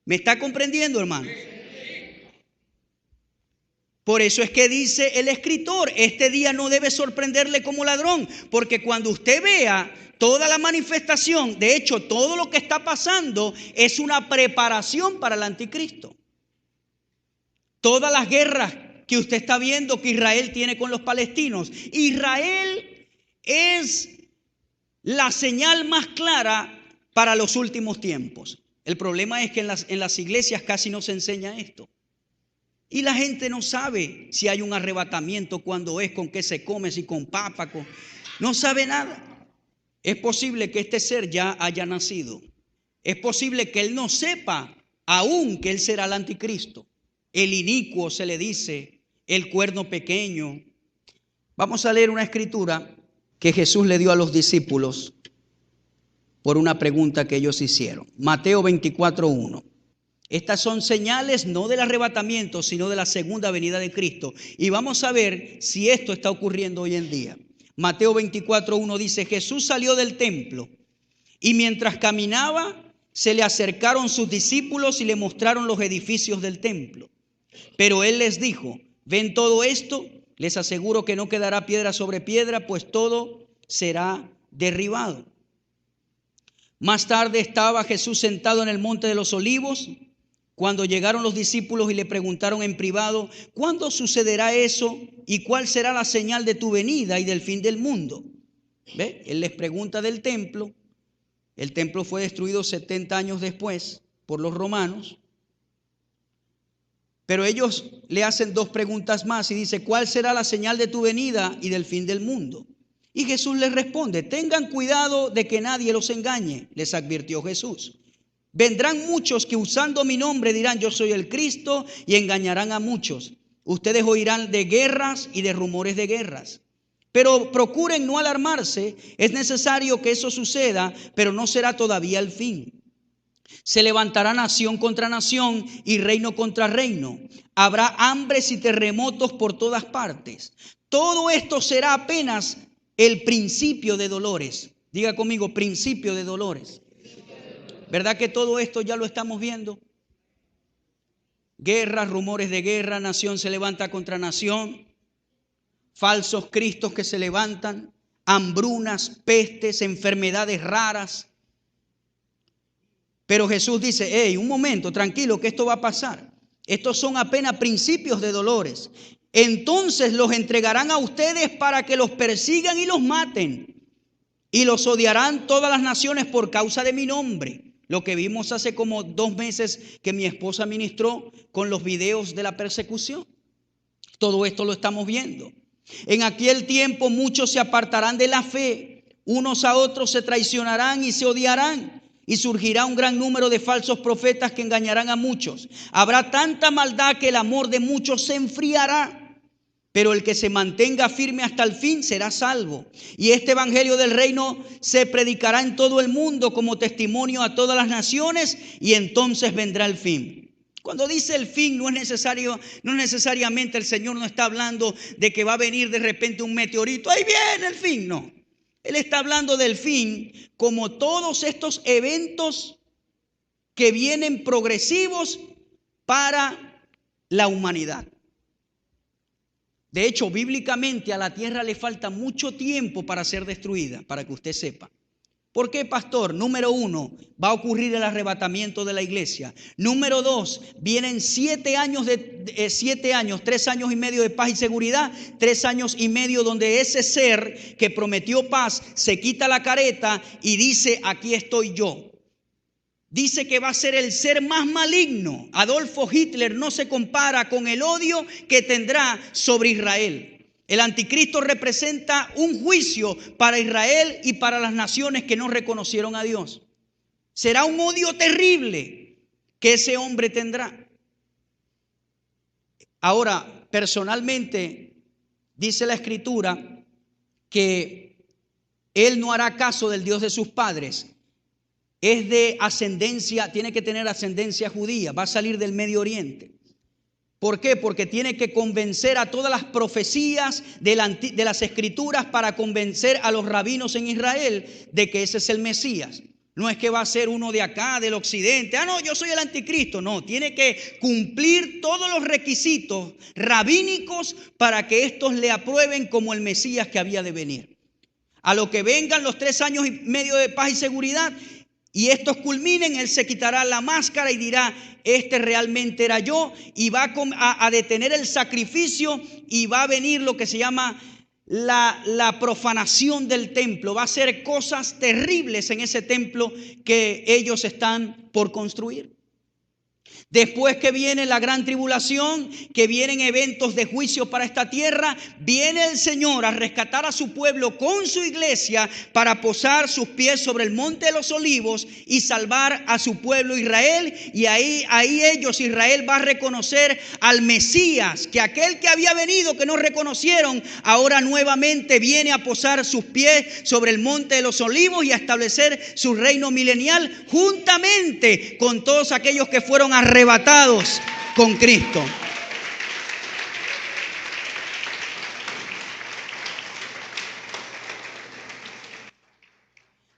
¿Me está comprendiendo, hermano? Por eso es que dice el escritor, este día no debe sorprenderle como ladrón, porque cuando usted vea toda la manifestación, de hecho, todo lo que está pasando es una preparación para el anticristo. Todas las guerras que usted está viendo que Israel tiene con los palestinos, Israel es la señal más clara para los últimos tiempos. El problema es que en las iglesias casi no se enseña esto. Y la gente no sabe si hay un arrebatamiento, cuándo es, con qué se come, si con papa, no sabe nada. Es posible que este ser ya haya nacido. Es posible que él no sepa aún que él será el anticristo. El inicuo se le dice, el cuerno pequeño. Vamos a leer una escritura que Jesús le dio a los discípulos por una pregunta que ellos hicieron. Mateo 24:1. Estas son señales no del arrebatamiento, sino de la segunda venida de Cristo. Y vamos a ver si esto está ocurriendo hoy en día. Mateo 24:1 dice, Jesús salió del templo y mientras caminaba se le acercaron sus discípulos y le mostraron los edificios del templo. Pero él les dijo, ¿ven todo esto? Les aseguro que no quedará piedra sobre piedra, pues todo será derribado. Más tarde estaba Jesús sentado en el monte de los Olivos, cuando llegaron los discípulos y le preguntaron en privado, ¿cuándo sucederá eso y cuál será la señal de tu venida y del fin del mundo? ¿Ve? Él les pregunta del templo. El templo fue destruido 70 años después por los romanos. Pero ellos le hacen 2 preguntas más y dice, ¿cuál será la señal de tu venida y del fin del mundo? Y Jesús les responde, tengan cuidado de que nadie los engañe, les advirtió Jesús. Vendrán muchos que usando mi nombre dirán yo soy el Cristo y engañarán a muchos. Ustedes oirán de guerras y de rumores de guerras. Pero procuren no alarmarse, es necesario que eso suceda, pero no será todavía el fin. Se levantará nación contra nación y reino contra reino. Habrá hambres y terremotos por todas partes. Todo esto será apenas el principio de dolores. Diga conmigo, principio de dolores. ¿Verdad que todo esto ya lo estamos viendo? Guerras, rumores de guerra, nación se levanta contra nación, falsos cristos que se levantan, hambrunas, pestes, enfermedades raras. Pero Jesús dice, hey, un momento, tranquilo, que esto va a pasar. Estos son apenas principios de dolores. entonces los entregarán a ustedes para que los persigan y los maten. Y los odiarán todas las naciones por causa de mi nombre. Lo que vimos hace como 2 meses que mi esposa ministró con los videos de la persecución. Todo esto lo estamos viendo. En aquel tiempo muchos se apartarán de la fe, unos a otros se traicionarán y se odiarán. Y surgirá un gran número de falsos profetas que engañarán a muchos. Habrá tanta maldad que el amor de muchos se enfriará. Pero el que se mantenga firme hasta el fin será salvo. Y este evangelio del reino se predicará en todo el mundo como testimonio a todas las naciones, y entonces vendrá el fin. Cuando dice el fin, no necesariamente el Señor no está hablando de que va a venir de repente un meteorito. Ahí viene el fin, no. Él está hablando del fin como todos estos eventos que vienen progresivos para la humanidad. De hecho, bíblicamente a la tierra le falta mucho tiempo para ser destruida, para que usted sepa. ¿Por qué, pastor? Número 1, va a ocurrir el arrebatamiento de la iglesia. Número 2, vienen 7 años, 3 años y medio de paz y seguridad, 3 años y medio donde ese ser que prometió paz se quita la careta y dice: aquí estoy yo. Dice que va a ser el ser más maligno. Adolfo Hitler no se compara con el odio que tendrá sobre Israel. El anticristo representa un juicio para Israel y para las naciones que no reconocieron a Dios. Será un odio terrible que ese hombre tendrá. Ahora, personalmente, dice la Escritura que él no hará caso del Dios de sus padres. Es de ascendencia, tiene que tener ascendencia judía, va a salir del Medio Oriente. ¿Por qué? Porque tiene que convencer a todas las profecías de las Escrituras para convencer a los rabinos en Israel de que ese es el Mesías. No es que va a ser uno de acá, del occidente. No, yo soy el anticristo. No, tiene que cumplir todos los requisitos rabínicos para que estos le aprueben como el Mesías que había de venir. A lo que vengan los 3 años y medio de paz y seguridad y estos culminen, él se quitará la máscara y dirá: este realmente era yo, y va a detener el sacrificio, y va a venir lo que se llama la profanación del templo. Va a hacer cosas terribles en ese templo que ellos están por construir. Después que viene la gran tribulación, que vienen eventos de juicio para esta tierra, viene el Señor a rescatar a su pueblo con su iglesia para posar sus pies sobre el monte de los olivos y salvar a su pueblo Israel. Y ahí Israel va a reconocer al Mesías, que aquel que había venido, que no reconocieron, ahora nuevamente viene a posar sus pies sobre el monte de los olivos y a establecer su reino milenial juntamente con todos aquellos que fueron arrebatados con Cristo.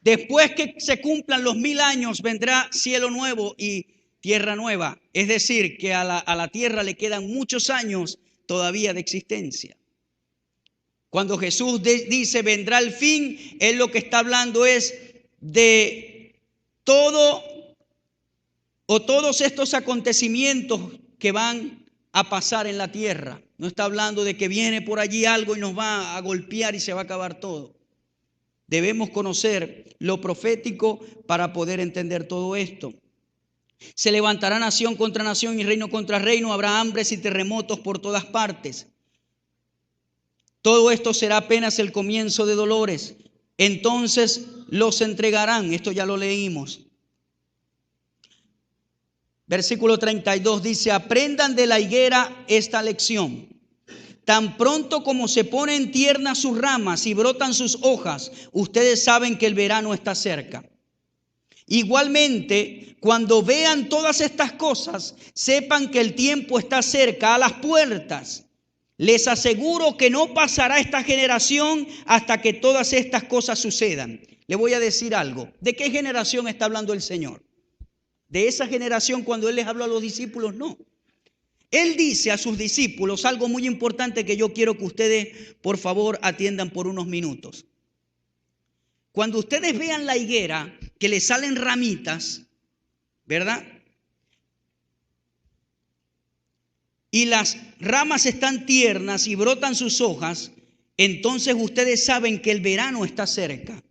Después que se cumplan los 1000 años, vendrá cielo nuevo y tierra nueva. Es decir, que a la tierra le quedan muchos años todavía de existencia. Cuando Jesús dice vendrá el fin, él lo que está hablando es de todos estos acontecimientos que van a pasar en la tierra. No está hablando de que viene por allí algo y nos va a golpear y se va a acabar todo. Debemos conocer lo profético para poder entender todo esto. Se levantará nación contra nación y reino contra reino. Habrá hambres y terremotos por todas partes. Todo esto será apenas el comienzo de dolores. Entonces los entregarán. Esto ya lo leímos. Versículo 32 dice: aprendan de la higuera esta lección. Tan pronto como se ponen tiernas sus ramas y brotan sus hojas, ustedes saben que el verano está cerca. Igualmente, cuando vean todas estas cosas, sepan que el tiempo está cerca, a las puertas. Les aseguro que no pasará esta generación hasta que todas estas cosas sucedan. Le voy a decir algo. ¿De qué generación está hablando el Señor? De esa generación cuando Él les habló a los discípulos, no. Él dice a sus discípulos algo muy importante que yo quiero que ustedes, por favor, atiendan por unos minutos. Cuando ustedes vean la higuera que le salen ramitas, ¿verdad? y las ramas están tiernas y brotan sus hojas, entonces ustedes saben que el verano está cerca.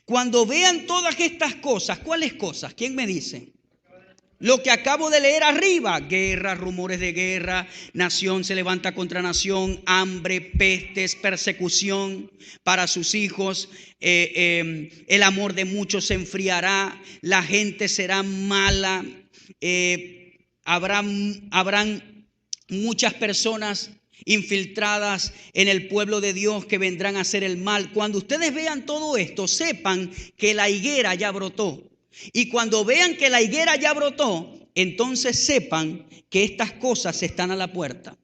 Cuando vean todas estas cosas, ¿cuáles cosas? ¿Quién me dice? Lo que acabo de leer arriba: guerra, rumores de guerra, nación se levanta contra nación, hambre, pestes, persecución para sus hijos, el amor de muchos se enfriará, la gente será mala, habrán muchas personas infiltradas en el pueblo de Dios que vendrán a hacer el mal. Cuando ustedes vean todo esto, sepan que la higuera ya brotó. Y cuando vean que la higuera ya brotó, entonces sepan que estas cosas están a la puerta.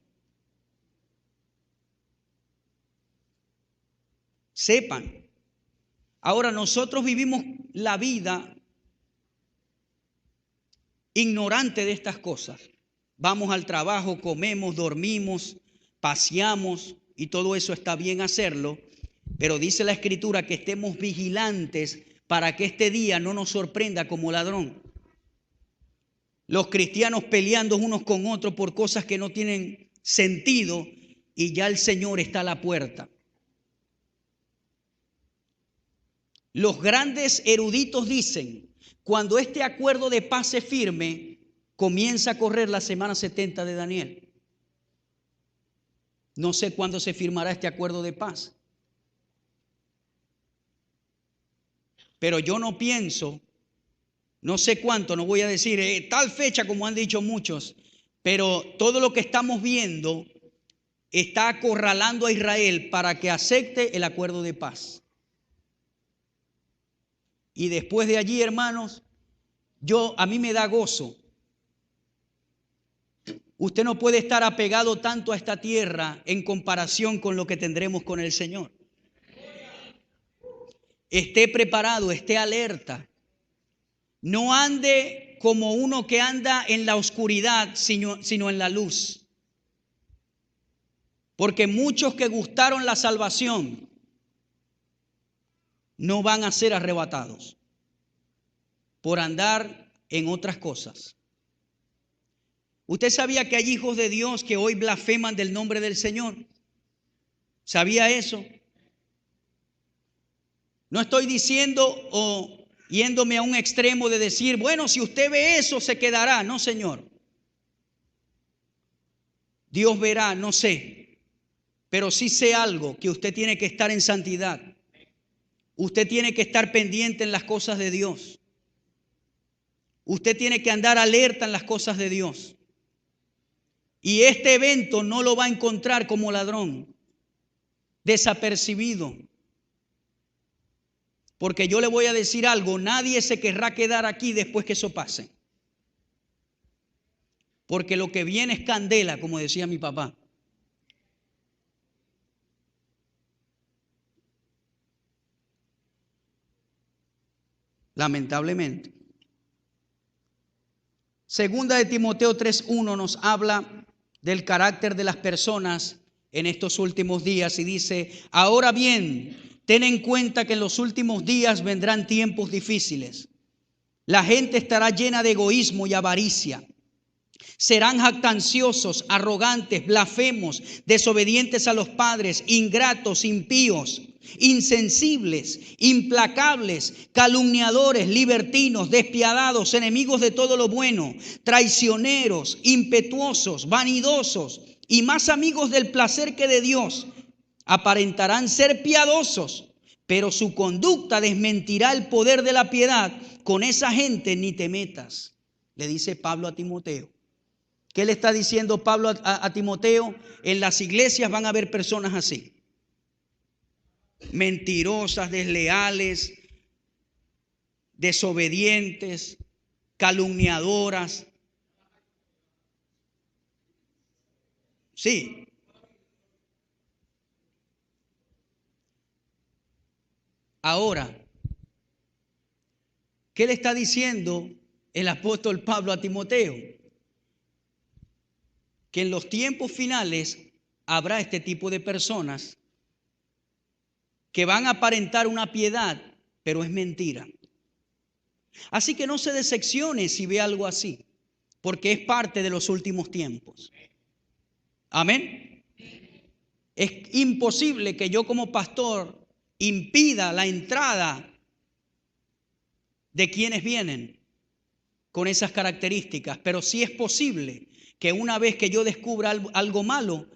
Sepan. Ahora nosotros vivimos la vida ignorante de estas cosas. Vamos al trabajo, comemos, dormimos, paseamos, y todo eso está bien hacerlo, pero dice la Escritura que estemos vigilantes para que este día no nos sorprenda como ladrón. Los cristianos peleando unos con otros por cosas que no tienen sentido, y ya el Señor está a la puerta. Los grandes eruditos dicen: cuando este acuerdo de paz se firme, comienza a correr la semana 70 de Daniel. No sé cuándo se firmará este acuerdo de paz, pero yo no pienso, no sé cuánto, no voy a decir tal fecha como han dicho muchos, pero todo lo que estamos viendo está acorralando a Israel para que acepte el acuerdo de paz. Y después de allí, hermanos, a mí me da gozo. Usted no puede estar apegado tanto a esta tierra en comparación con lo que tendremos con el Señor. Esté preparado, esté alerta. No ande como uno que anda en la oscuridad, sino en la luz. Porque muchos que gustaron la salvación no van a ser arrebatados por andar en otras cosas. ¿Usted sabía que hay hijos de Dios que hoy blasfeman del nombre del Señor? ¿Sabía eso? No estoy diciendo o yéndome a un extremo de decir, bueno, si usted ve eso se quedará. No, Señor. Dios verá, no sé. Pero sí sé algo, que usted tiene que estar en santidad. Usted tiene que estar pendiente en las cosas de Dios. Usted tiene que andar alerta en las cosas de Dios. Y este evento no lo va a encontrar como ladrón, desapercibido. Porque yo le voy a decir algo: nadie se querrá quedar aquí después que eso pase. Porque lo que viene es candela, como decía mi papá. Lamentablemente. Segunda de Timoteo 3:1 nos habla del carácter de las personas en estos últimos días y dice: ahora bien, ten en cuenta que en los últimos días vendrán tiempos difíciles. La gente estará llena de egoísmo y avaricia. Serán jactanciosos, arrogantes, blasfemos, desobedientes a los padres, ingratos, impíos, insensibles, implacables, calumniadores, libertinos, despiadados, enemigos de todo lo bueno, traicioneros, impetuosos, vanidosos y más amigos del placer que de Dios. Aparentarán ser piadosos, pero su conducta desmentirá el poder de la piedad. Con esa gente ni te metas, le dice Pablo a Timoteo. ¿Qué le está diciendo Pablo a Timoteo? En las iglesias van a haber personas así. Mentirosas, desleales, desobedientes, calumniadoras. Sí. Ahora, ¿qué le está diciendo el apóstol Pablo a Timoteo? Que en los tiempos finales habrá este tipo de personas que van a aparentar una piedad, pero es mentira. Así que no se decepcione si ve algo así, porque es parte de los últimos tiempos. Amén. Es imposible que yo como pastor impida la entrada de quienes vienen con esas características, pero sí es posible que una vez que yo descubra algo malo,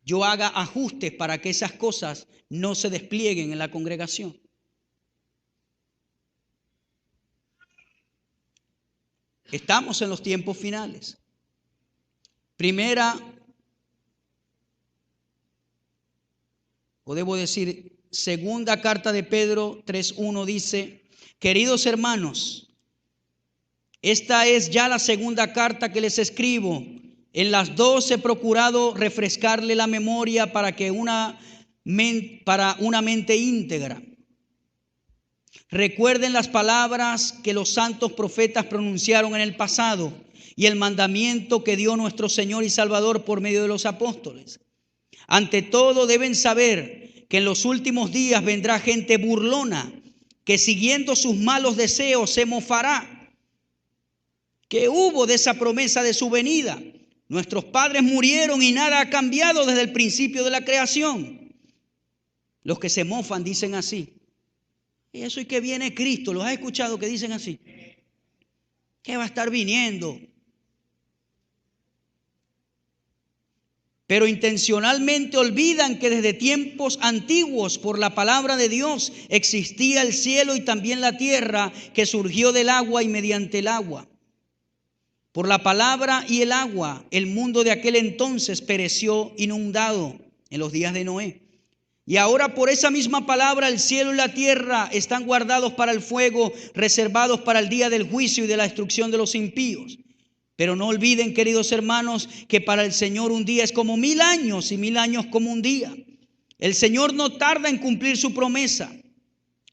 yo haga ajustes para que esas cosas no se desplieguen en la congregación. Estamos en los tiempos finales. Segunda carta de Pedro 3:1 dice: queridos hermanos, esta es ya la segunda carta que les escribo. En las dos he procurado refrescarle la memoria para una mente íntegra. Recuerden las palabras que los santos profetas pronunciaron en el pasado y el mandamiento que dio nuestro Señor y Salvador por medio de los apóstoles. Ante todo deben saber que en los últimos días vendrá gente burlona que siguiendo sus malos deseos se mofará. ¿Qué hubo de esa promesa de su venida? Nuestros padres murieron y nada ha cambiado desde el principio de la creación. Los que se mofan dicen así: y eso y que viene Cristo. ¿Los has escuchado que dicen así? ¿Qué va a estar viniendo? Pero intencionalmente olvidan que desde tiempos antiguos, por la palabra de Dios, existía el cielo y también la tierra, que surgió del agua y mediante el agua. Por la palabra y el agua, el mundo de aquel entonces pereció inundado en los días de Noé. Y ahora por esa misma palabra el cielo y la tierra están guardados para el fuego, reservados para el día del juicio y de la destrucción de los impíos. Pero no olviden, queridos hermanos, que para el Señor un día es como 1000 años y 1000 años como un día. El Señor no tarda en cumplir su promesa,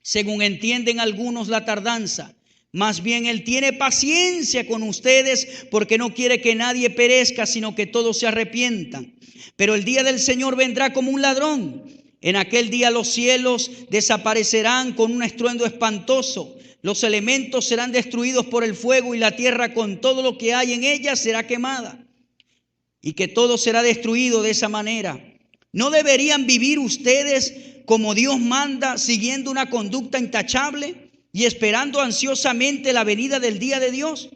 según entienden algunos la tardanza. Más bien Él tiene paciencia con ustedes porque no quiere que nadie perezca, sino que todos se arrepientan. Pero el día del Señor vendrá como un ladrón. En aquel día los cielos desaparecerán con un estruendo espantoso. Los elementos serán destruidos por el fuego y la tierra con todo lo que hay en ella será quemada. Y que todo será destruido de esa manera. ¿No deberían vivir ustedes como Dios manda, siguiendo una conducta intachable y esperando ansiosamente la venida del día de Dios?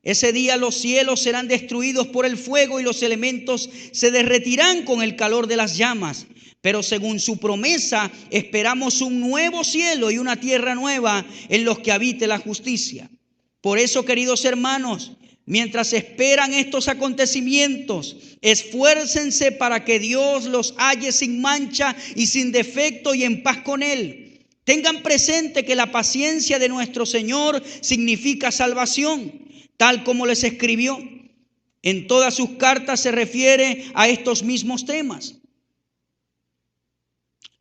Ese día los cielos serán destruidos por el fuego y los elementos se derretirán con el calor de las llamas. Pero según su promesa, esperamos un nuevo cielo y una tierra nueva en los que habite la justicia. Por eso, queridos hermanos, mientras esperan estos acontecimientos, esfuércense para que Dios los halle sin mancha y sin defecto y en paz con Él. Tengan presente que la paciencia de nuestro Señor significa salvación, tal como les escribió. En todas sus cartas se refiere a estos mismos temas.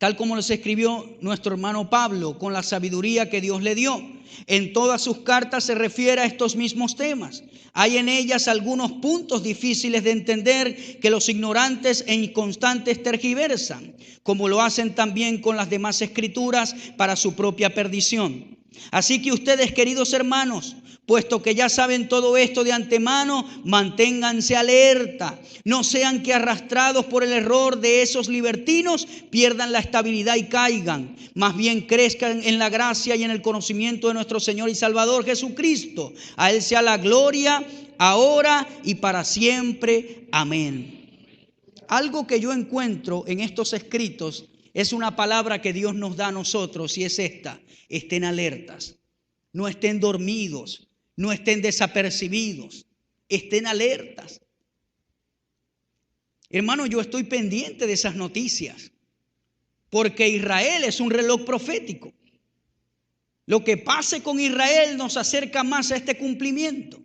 Tal como les escribió nuestro hermano Pablo con la sabiduría que Dios le dio. En todas sus cartas se refiere a estos mismos temas. Hay en ellas algunos puntos difíciles de entender que los ignorantes e inconstantes tergiversan, como lo hacen también con las demás escrituras para su propia perdición. Así que ustedes, queridos hermanos, puesto que ya saben todo esto de antemano, manténganse alerta. No sean que arrastrados por el error de esos libertinos pierdan la estabilidad y caigan. Más bien crezcan en la gracia y en el conocimiento de nuestro Señor y Salvador Jesucristo. A Él sea la gloria, ahora y para siempre. Amén. Algo que yo encuentro en estos escritos es una palabra que Dios nos da a nosotros y es esta: estén alertas, no estén dormidos. No estén desapercibidos, estén alertas. Hermano, yo estoy pendiente de esas noticias, porque Israel es un reloj profético. Lo que pase con Israel nos acerca más a este cumplimiento.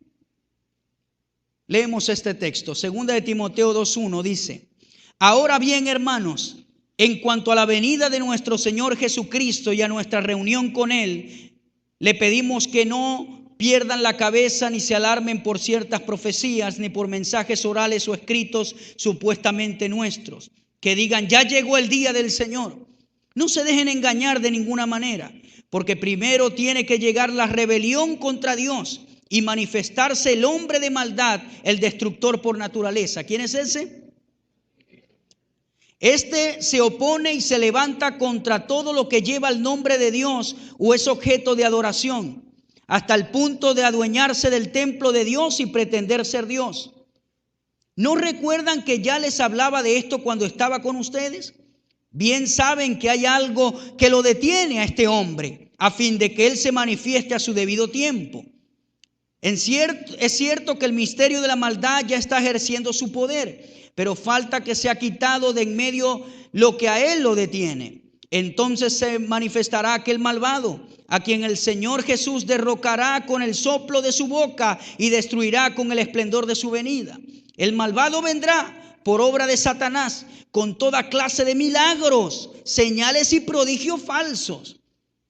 Leemos este texto, 2 de Timoteo 2:1 dice: ahora bien, hermanos, en cuanto a la venida de nuestro Señor Jesucristo y a nuestra reunión con Él, le pedimos que no pierdan la cabeza ni se alarmen por ciertas profecías ni por mensajes orales o escritos supuestamente nuestros, que digan ya llegó el día del Señor. No se dejen engañar de ninguna manera, porque primero tiene que llegar la rebelión contra Dios y manifestarse el hombre de maldad, el destructor por naturaleza. ¿Quién es ese? Este se opone y se levanta contra todo lo que lleva el nombre de Dios o es objeto de adoración, hasta el punto de adueñarse del templo de Dios y pretender ser Dios. ¿No recuerdan que ya les hablaba de esto cuando estaba con ustedes? Bien saben que hay algo que lo detiene a este hombre, a fin de que él se manifieste a su debido tiempo. Es cierto que el misterio de la maldad ya está ejerciendo su poder, pero falta que sea quitado de en medio lo que a él lo detiene. Entonces se manifestará aquel malvado, a quien el Señor Jesús derrocará con el soplo de su boca y destruirá con el esplendor de su venida. El malvado vendrá por obra de Satanás con toda clase de milagros, señales y prodigios falsos.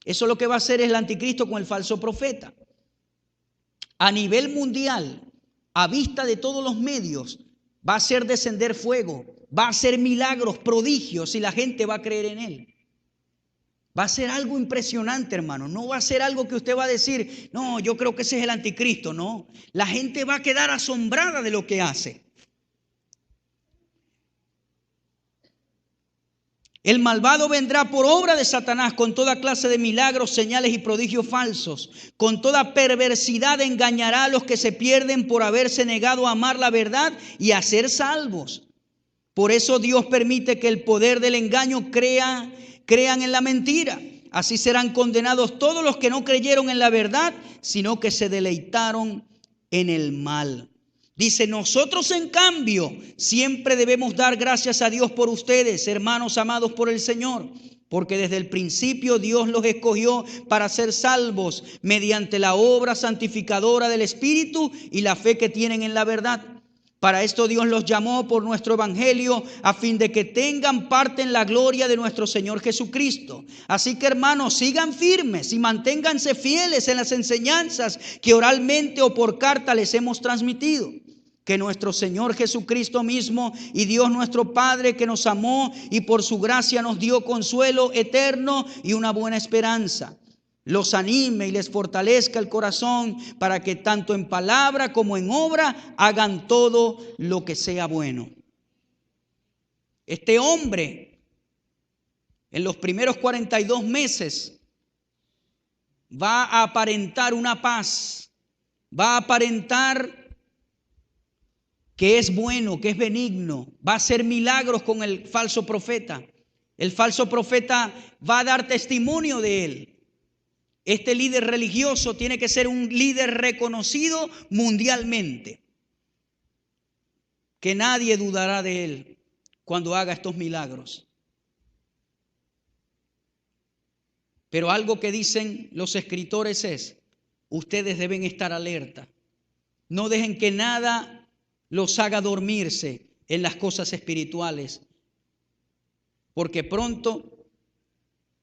Eso lo que va a hacer es el anticristo con el falso profeta. A nivel mundial, a vista de todos los medios, va a hacer descender fuego, va a hacer milagros, prodigios, y la gente va a creer en él. Va a ser algo impresionante, hermano. No va a ser algo que usted va a decir, no, yo creo que ese es el anticristo. No, la gente va a quedar asombrada de lo que hace. El malvado vendrá por obra de Satanás con toda clase de milagros, señales y prodigios falsos. Con toda perversidad engañará a los que se pierden por haberse negado a amar la verdad y a ser salvos. Por eso Dios permite que el poder del engaño crean en la mentira. Así serán condenados todos los que no creyeron en la verdad, sino que se deleitaron en el mal. Dice, nosotros en cambio siempre debemos dar gracias a Dios por ustedes, hermanos amados por el Señor, porque desde el principio Dios los escogió para ser salvos mediante la obra santificadora del Espíritu y la fe que tienen en la verdad. Para esto Dios los llamó por nuestro evangelio a fin de que tengan parte en la gloria de nuestro Señor Jesucristo. Así que, hermanos, sigan firmes y manténganse fieles en las enseñanzas que oralmente o por carta les hemos transmitido. Que nuestro Señor Jesucristo mismo y Dios nuestro Padre, que nos amó y por su gracia nos dio consuelo eterno y una buena esperanza, los anime y les fortalezca el corazón para que tanto en palabra como en obra hagan todo lo que sea bueno. Este hombre en los primeros 42 meses va a aparentar una paz, va a aparentar que es bueno, que es benigno, va a hacer milagros con el falso profeta. El falso profeta va a dar testimonio de él. Este líder religioso tiene que ser un líder reconocido mundialmente, que nadie dudará de él cuando haga estos milagros. Pero algo que dicen los escritores es, ustedes deben estar alerta. No dejen que nada los haga dormirse en las cosas espirituales, porque pronto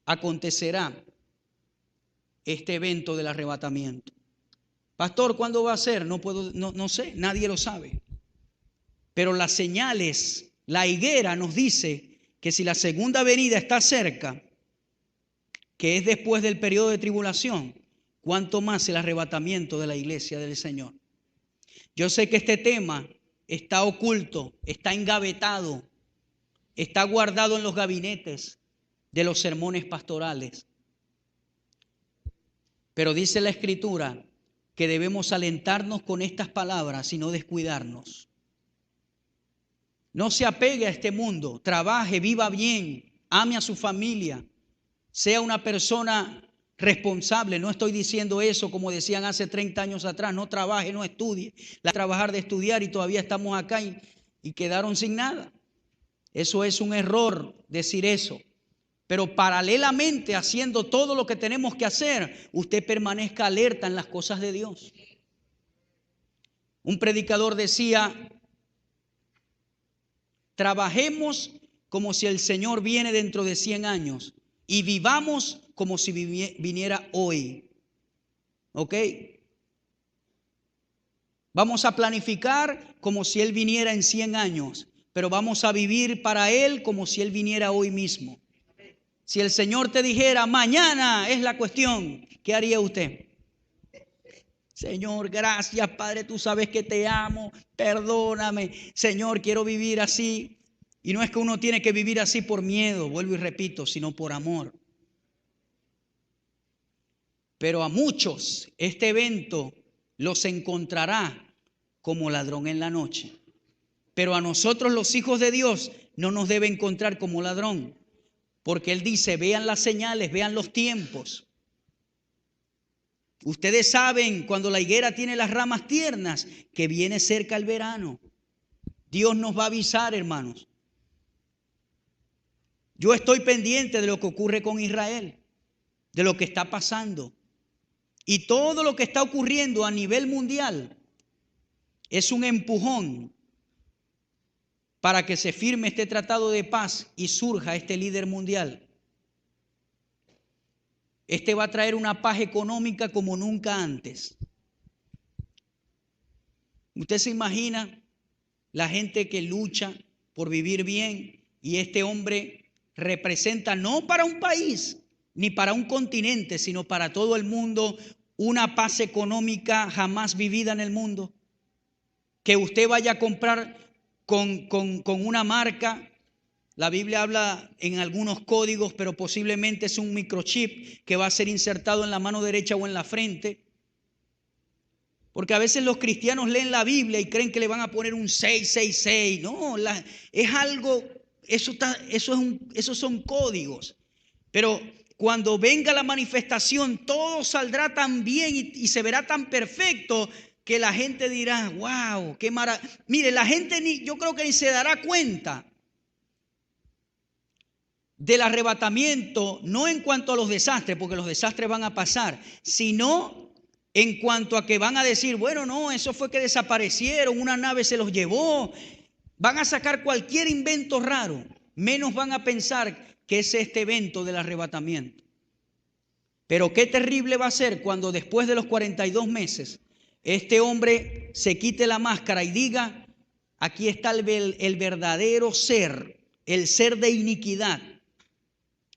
acontecerá este evento del arrebatamiento. Pastor, ¿cuándo va a ser? No sé, nadie lo sabe. Pero las señales, la higuera nos dice que si la segunda venida está cerca, que es después del periodo de tribulación, cuánto más el arrebatamiento de la iglesia del Señor. Yo sé que este tema está oculto, está engavetado, está guardado en los gabinetes de los sermones pastorales. Pero dice la Escritura que debemos alentarnos con estas palabras y no descuidarnos. No se apegue a este mundo, trabaje, viva bien, ame a su familia, sea una persona responsable. No estoy diciendo eso como decían hace 30 años atrás, no trabaje, no estudie. Trabajar de estudiar y todavía estamos acá y quedaron sin nada. Eso es un error decir eso. Pero paralelamente haciendo todo lo que tenemos que hacer, usted permanezca alerta en las cosas de Dios. Un predicador decía, trabajemos como si el Señor viene dentro de 100 años y vivamos como si viniera hoy. ¿Ok? Vamos a planificar como si Él viniera en 100 años, pero vamos a vivir para Él como si Él viniera hoy mismo. Si el Señor te dijera, mañana es la cuestión, ¿qué haría usted? Señor, gracias, Padre, tú sabes que te amo, perdóname. Señor, quiero vivir así. Y no es que uno tiene que vivir así por miedo, vuelvo y repito, sino por amor. Pero a muchos este evento los encontrará como ladrón en la noche. Pero a nosotros los hijos de Dios no nos debe encontrar como ladrón. Porque Él dice, vean las señales, vean los tiempos. Ustedes saben cuando la higuera tiene las ramas tiernas que viene cerca el verano. Dios nos va a avisar, hermanos. Yo estoy pendiente de lo que ocurre con Israel, de lo que está pasando. Y todo lo que está ocurriendo a nivel mundial es un empujón para que se firme este tratado de paz y surja este líder mundial. Este va a traer una paz económica como nunca antes. Usted se imagina la gente que lucha por vivir bien y este hombre representa no para un país ni para un continente, sino para todo el mundo, una paz económica jamás vivida en el mundo. Que usted vaya a comprar con una marca. La Biblia habla en algunos códigos, pero posiblemente es un microchip que va a ser insertado en la mano derecha o en la frente. Porque a veces los cristianos leen la Biblia y creen que le van a poner un 666. No, es algo, esos son códigos. Pero cuando venga la manifestación, todo saldrá tan bien y se verá tan perfecto que la gente dirá, wow, qué maravilla. Mire, la gente yo creo que ni se dará cuenta del arrebatamiento, no en cuanto a los desastres, porque los desastres van a pasar, sino en cuanto a que van a decir, bueno, no, eso fue que desaparecieron, una nave se los llevó. Van a sacar cualquier invento raro, menos van a pensar que es este evento del arrebatamiento. Pero qué terrible va a ser cuando después de los 42 meses, este hombre se quite la máscara y diga, aquí está el verdadero ser, el ser de iniquidad,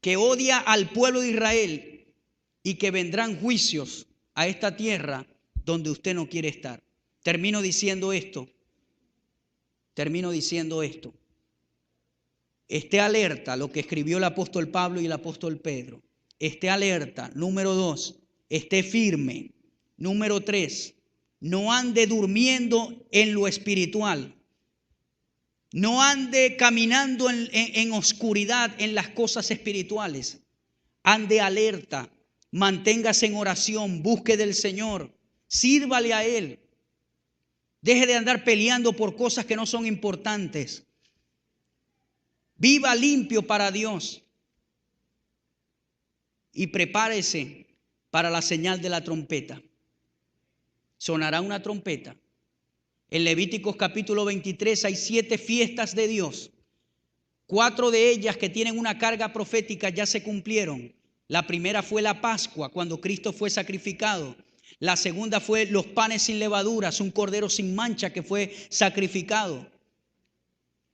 que odia al pueblo de Israel y que vendrán juicios a esta tierra donde usted no quiere estar. Termino diciendo esto. Esté alerta, lo que escribió el apóstol Pablo y el apóstol Pedro. Esté alerta. Número 2, esté firme. Número 3, no ande durmiendo en lo espiritual. No ande caminando en oscuridad en las cosas espirituales. Ande alerta, manténgase en oración, busque del Señor, sírvale a Él. Deje de andar peleando por cosas que no son importantes. Viva limpio para Dios. Y prepárese para la señal de la trompeta. Sonará una trompeta. En Levíticos capítulo 23 hay 7 fiestas de Dios. 4 de ellas que tienen una carga profética ya se cumplieron. La primera fue la Pascua, cuando Cristo fue sacrificado. La segunda fue los panes sin levaduras, un cordero sin mancha que fue sacrificado.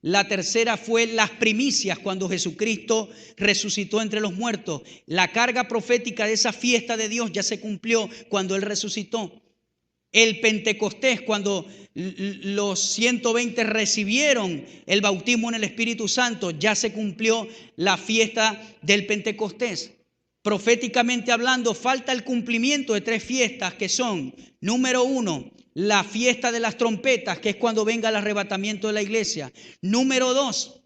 La tercera fue las primicias, cuando Jesucristo resucitó entre los muertos. La carga profética de esa fiesta de Dios ya se cumplió cuando Él resucitó. El Pentecostés, cuando los 120 recibieron el bautismo en el Espíritu Santo, ya se cumplió la fiesta del Pentecostés. Proféticamente hablando, falta el cumplimiento de 3 fiestas que son, número 1, la fiesta de las trompetas, que es cuando venga el arrebatamiento de la iglesia. Número 2,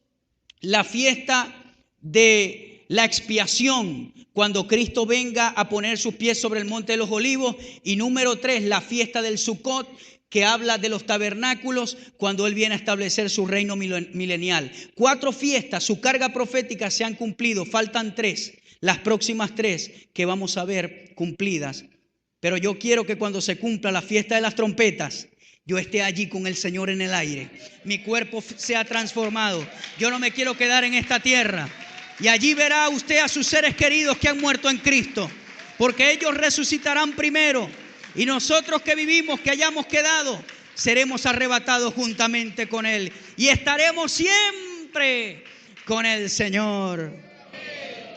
la fiesta de la expiación, cuando Cristo venga a poner sus pies sobre el monte de los olivos. Y número 3, la fiesta del Sucot, que habla de los tabernáculos, cuando Él viene a establecer su reino milenial. 4 fiestas, su carga profética se han cumplido, faltan 3. Las próximas 3 que vamos a ver cumplidas. Pero yo quiero que cuando se cumpla la fiesta de las trompetas, yo esté allí con el Señor en el aire. Mi cuerpo sea transformado. Yo no me quiero quedar en esta tierra. Y allí verá usted a sus seres queridos que han muerto en Cristo. Porque ellos resucitarán primero. Y nosotros que vivimos, que hayamos quedado, seremos arrebatados juntamente con Él. Y estaremos siempre con el Señor.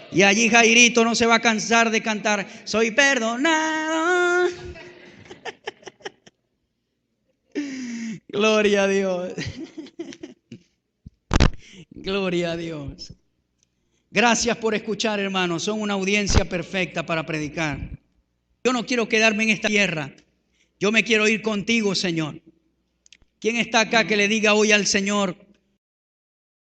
Y allí Jairito no se va a cansar de cantar, soy perdonado. Gloria a Dios. Gloria a Dios. Gracias por escuchar, hermanos. Son una audiencia perfecta para predicar. Yo no quiero quedarme en esta tierra. Yo me quiero ir contigo, Señor. ¿Quién está acá que le diga hoy al Señor: